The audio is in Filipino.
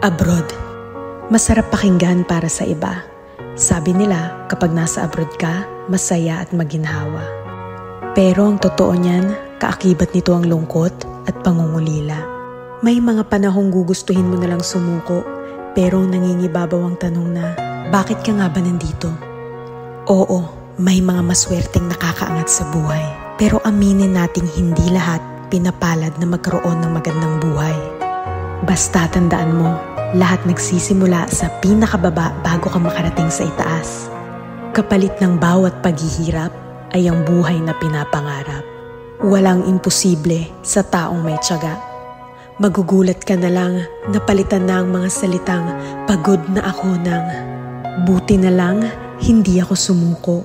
Abroad. Masarap pakinggan para sa iba. Sabi nila, kapag nasa abroad ka, masaya at maginhawa. Pero ang totoo niyan, kaakibat nito ang lungkot at pangungulila. May mga panahong gugustuhin mo nalang sumuko, pero nangingibabaw ang tanong na, bakit ka nga ba nandito? Oo, may mga maswerteng nakakaangat sa buhay. Pero aminin nating hindi lahat pinapalad na magkaroon ng magandang buhay. Basta tandaan mo, lahat nagsisimula sa pinakababa bago ka makarating sa itaas. Kapalit ng bawat paghihirap ay ang buhay na pinapangarap. Walang imposible sa taong may tiyaga. Magugulat ka na lang na palitan na ang mga salitang pagod na ako ng buti na lang hindi ako sumuko.